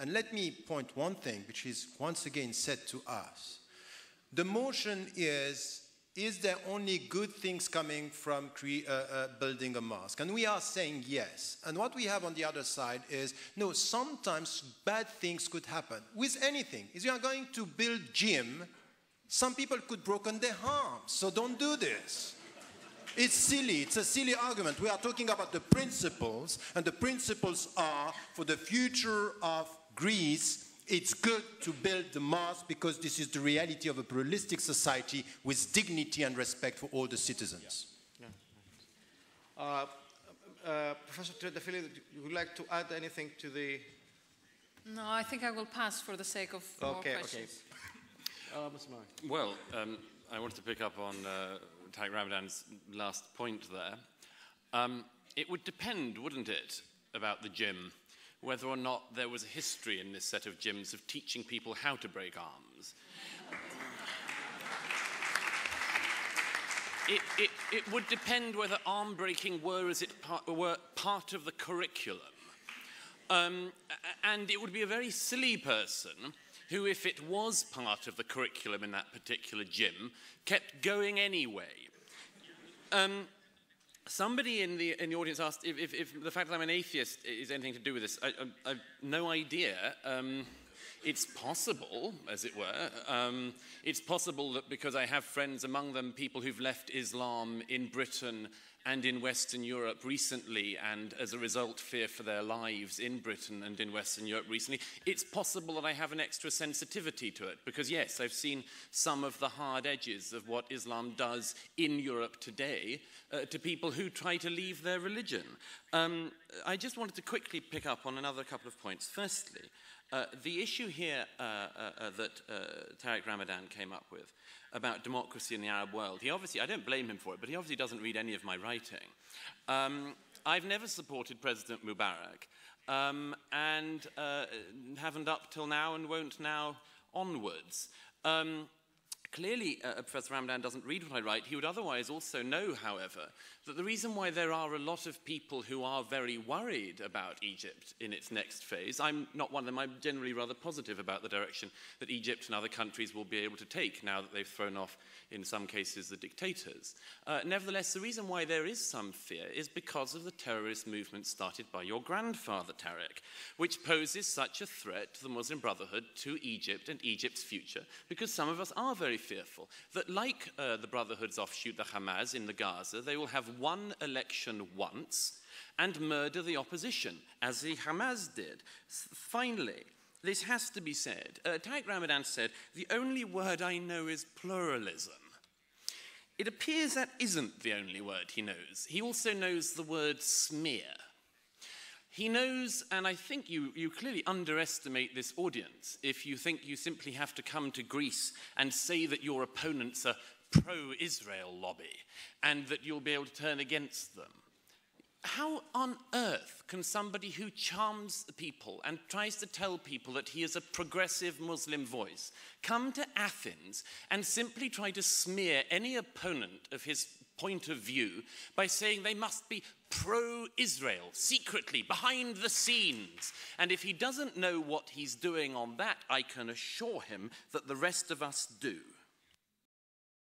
And let me point one thing, which is once again said to us. The motion is there only good things coming from building a mosque? And we are saying yes. And what we have on the other side is, no, sometimes bad things could happen with anything. If you are going to build gym, some people could broken their arms, so don't do this. It's silly, it's a silly argument. We are talking about the principles, and the principles are, for the future of Greece, it's good to build the mosque because this is the reality of a pluralistic society with dignity and respect for all the citizens. Yeah. Professor Triandafyllidou, would you like to add anything to the... No, I think I will pass for the sake of more questions. Okay. Well, I wanted to pick up on Tariq Ramadan's last point there. It would depend, wouldn't it, about the gym, whether or not there was a history in this set of gyms of teaching people how to break arms. It would depend whether arm breaking were part of the curriculum. And it would be a very silly person who, if it was part of the curriculum in that particular gym, kept going anyway. Somebody in the audience asked if the fact that I'm an atheist is anything to do with this. I've no idea. It's possible, as it were. It's possible that because I have friends, among them people who've left Islam in Britain and in Western Europe recently, and as a result fear for their lives in Britain and in Western Europe recently, it's possible that I have an extra sensitivity to it, because yes, I've seen some of the hard edges of what Islam does in Europe today to people who try to leave their religion. I just wanted to quickly pick up on another couple of points. Firstly, the issue here that Tariq Ramadan came up with about democracy in the Arab world, I don't blame him for it, but he obviously doesn't read any of my writing. I've never supported President Mubarak, and haven't up till now and won't now onwards. Clearly, Professor Ramadan doesn't read what I write. He would otherwise also know, however, that the reason why there are a lot of people who are very worried about Egypt in its next phase, I'm not one of them, I'm generally rather positive about the direction that Egypt and other countries will be able to take now that they've thrown off, in some cases, the dictators. Nevertheless, the reason why there is some fear is because of the terrorist movement started by your grandfather, Tariq, which poses such a threat to the Muslim Brotherhood, to Egypt and Egypt's future, because some of us are very fearful that, like the Brotherhood's offshoot, the Hamas in the Gaza, they will have one election once and murder the opposition, as the Hamas did. Finally, this has to be said. Tariq Ramadan said, the only word I know is pluralism. It appears that isn't the only word he knows. He also knows the word smear. He knows, and I think you clearly underestimate this audience if you think you simply have to come to Greece and say that your opponents are pro-Israel lobby and that you'll be able to turn against them. How on earth can somebody who charms the people and tries to tell people that he is a progressive Muslim voice come to Athens and simply try to smear any opponent of his point of view by saying they must be pro-Israel, secretly, behind the scenes? And if he doesn't know what he's doing on that, I can assure him that the rest of us do.